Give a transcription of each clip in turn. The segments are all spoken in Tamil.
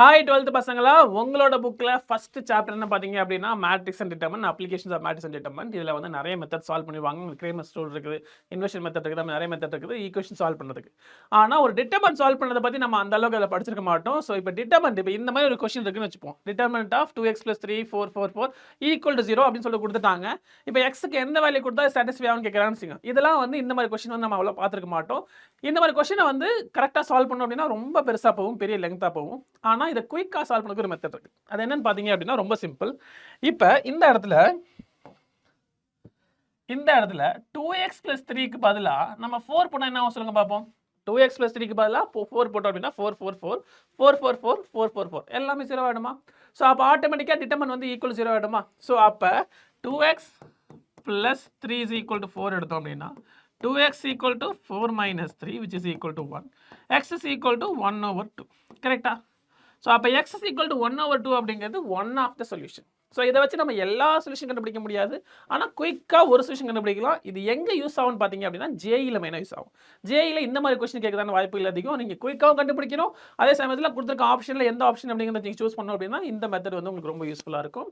ஹாய் 12th பசங்களா, உங்களோட புக்ல ஃபர்ஸ்ட் சாப்டர் என்ன பார்த்தீங்க அப்படின்னா, matrix and determinant, applications of matrix and determinant. இதுல வந்து நெறைய மெத்தட் சால்வ் பண்ணிருவாங்க. உங்களுக்கு கிரேமர்ஸ் ரூல் இருக்குது, இன்வெர்ஷன் மெத்தட் இருக்குது, நெறைய மெத்தட் இருக்குது ஈக்குவேஷன் சால்வ் பண்றதுக்கு. ஆனா ஒரு டிட்டர்மினன்ட் சால்வ் பண்ணத பத்தி நம்ம அந்த அளவுக்கு அதுல படிச்சிருக்க மாட்டோம். ஸோ இப்போ டிட்டர்மினன்ட் இப்போ இந்த மாதிரி ஒரு கொஸ்டின் இருக்குன்னு வச்சுப்போம். Determinant of 2x + 3 4 4 4 equal to 0 அப்படின்னு சொல்லி குடுத்துட்டாங்க. இப்போ எக்ஸ்க்கு எந்த வேல்யூ குடுத்தா சாட்டிஸ்ஃபை ஆகும்னு கேட்கறான்னு வச்சுக்கோங்க. இதெல்லாம் வந்து இந்த மாதிரி கொஸ்டின் வந்து நம்ம அவ்வளோ பார்த்துருக்க மாட்டோம். இந்த மாதிரி கொஸ்டினை வந்து கரெக்டாக சால்வ் பண்ணோம் அப்படின்னா ரொம்ப பெருசா போகும், பெரிய லெங்தா போகும். ஆனா இதை குயிக்காக சால்வ் பண்ணதுக்கு ஒரு மெத்தட் இருக்கு. அது என்னன்னு பாத்தீங்க அப்படின்னா ரொம்ப சிம்பிள். இப்ப இந்த இடத்துல 2x + 3க்கு பதிலா நம்ம 4 போட்டா என்ன ஆகும் சொல்லுங்க பாப்போம். 2x + 3க்கு பதிலா 4 போட்டோம் அப்படின்னா 4 4 4 4 4 4 4 4 4 எல்லாமே 0 ஆயிடுமா? ஸோ அப்போ ஆட்டோமேட்டிக்காக டிட்டர்மினன்ட் வந்து ஈக்குவல் 0 ஆயிடுமா? ஸோ அப்போ 2x + 3 = 4 எடுத்தோம் அப்படின்னா 2x = 4 - 3 which is equal to 1. x is equal to 1/2. கரெக்டா? ஸோ அப்போ x is equal to 1/2 அப்படிங்கிறது one of the solution. So இதை வச்சு நம்ம எல்லா சொல்யூஷன் கண்டுபிடிக்க முடியாது. ஆனால் குயிக்காக ஒரு சொல்யூஷன் கண்டுபிடிக்கலாம். இது எங்கே யூஸ் ஆகும்னு பார்த்தீங்க அப்படின்னா ஜேஇல மெயினாக யூஸ் ஆகும். ஜேஇல இந்த மாதிரி கொஸ்டின் கேட்கறதான வாய்ப்புகள் அதிகம். நீங்கள் குயிக்காகவும் கண்டுபிடிக்கணும். அதே சமயத்தில் கொடுத்துருக்க ஆப்ஷனில் எந்த ஆப்ஷன் அப்படிங்கிறத நீங்கள் சூஸ் பண்ணணும் அப்படின்னா இந்த மெத்தட் வந்து உங்களுக்கு ரொம்ப யூஸ்ஃபுல்லாக இருக்கும்.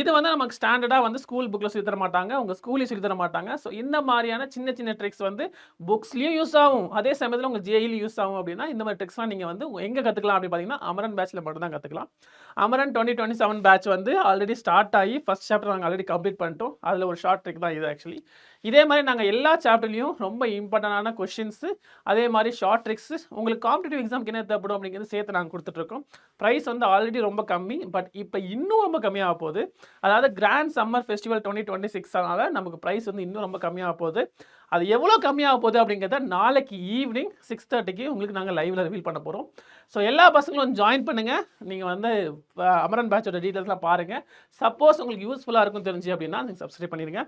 இது வந்து நமக்கு ஸ்டாண்டர்டாக வந்து ஸ்கூல் புக்கில் சொல்லி தர மாட்டாங்க, உங்கள் ஸ்கூலையும் சொல்லி தர மாட்டாங்க. ஸோ இந்த மாதிரியான சின்ன சின்ன ட்ரிக்ஸ் வந்து புக்ஸ்லையும் யூஸ் ஆகும், அதே சமயத்தில் உங்கள் ஜேஇலையும் யூஸ் ஆகும். அப்படின்னா இந்த மாதிரி ட்ரிக்ஸ்லாம் நீங்கள் வந்து எங்கே கற்றுக்கலாம் அப்படின்னு பார்த்தீங்கன்னா அமரன் பேட்சில் மட்டும் தான் கற்றுக்கலாம். அமரன் 2027 பேட்ச் வந்து ஆல்ரெடி ஸ்டார்ட் ஆகி ஃபர்ஸ்ட் சாப்டர் நாங்கள் ஆல்ரெடி கம்ப்ளீட் பண்ணிட்டோம். அதில் ஒரு ஷார்ட் ட்ரிக் தான் இது ஆக்சுவலி. இதே மாதிரி நாங்கள் எல்லா சாப்டர்லையும் ரொம்ப இம்பார்ட்டண்டான கொஷின்ஸு, அதே மாதிரி ஷார்ட் ட்ரிக்ஸு, உங்களுக்கு காம்படிட்டிவ் எக்ஸாமுக்கு என்ன தேவைப்படும் அப்படிங்கிறது சேர்த்து நாங்கள் கொடுத்துட்ருக்கோம். ப்ரைஸ் வந்து ஆல்ரெடி ரொம்ப கம்மி, பட் இப்போ இன்னும் ரொம்ப கம்மியாக போகுது. அதாவது கிராண்ட் சம்மர் ஃபெஸ்டிவல் 2026 நமக்கு ப்ரைஸ் வந்து இன்னும் ரொம்ப கம்மியாக போகுது. அது எவ்வளோ கம்மியாக போகுது அப்படிங்கிறத நாளைக்கு ஈவினிங் 6:30க்கு உங்களுக்கு நாங்கள் லைவில் ரிவீல் பண்ண போகிறோம். ஸோ எல்லா பசங்களும் ஜாயின் பண்ணுங்கள். நீங்கள் வந்து அமரன் பேட்சோட டீட்டெயில்ஸ்லாம் பாருங்கள். சப்போஸ் உங்களுக்கு யூஸ்ஃபுல்லாக இருக்கும் தெரிஞ்சு அப்படின்னா நீங்கள் சப்ஸ்கிரைப் பண்ணிடுங்க.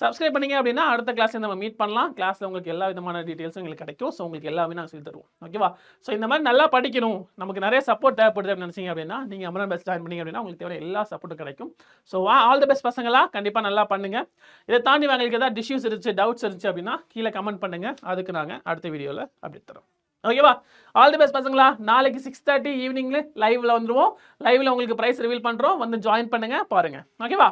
சப்ஸ்கிரைப் பண்ணிங்க அப்படின்னா அடுத்த கிளாஸில் நம்ம மீட் பண்ணலாம். கிளாஸில் உங்களுக்கு எல்லா விதமான டீட்டெயில்ஸும் உங்களுக்கு கிடைக்கும். ஸோ உங்களுக்கு எல்லாமே நாங்கள் சொல்லி தருவோம். ஓகேவா? ஸோ இந்த மாதிரி நல்லா படிக்கணும், நமக்கு நிறைய சப்போர்ட் தேவைப்படுது அப்படின்னு நினச்சிங்க அப்படின்னா நீங்கள் அமரன் பேட்ச் ஜாயின் பண்ணிங்க அப்படின்னா உங்களுக்கு தேவை எல்லா சப்போர்ட்டும் கிடைக்கும். ஸோ ஆல் தி பெஸ்ட் பசங்களா, கண்டிப்பாக நல்லா பண்ணுங்கள். இதை தாண்டி உங்களுக்கு ஏதாவது டிஷ்யூஸ் இருந்துச்சு, டவுட்ஸ் இருந்துச்சு அப்படின்னா கீழே கமெண்ட் பண்ணுங்கள். அதுக்கு நாங்கள் அடுத்த வீடியோவில் அப்டேட் தரோம். ஓகேவா? ஆல் தி பெஸ்ட் பசங்களா. நாளைக்கு 6:30 ஈவினிங்ல லைவ்ல வந்துருவோம். லைவ்ல உங்களுக்கு பிரைஸ் ரிவீல் பண்றோம். வந்து ஜாயின் பண்ணுங்க, பாருங்க. ஓகேவா?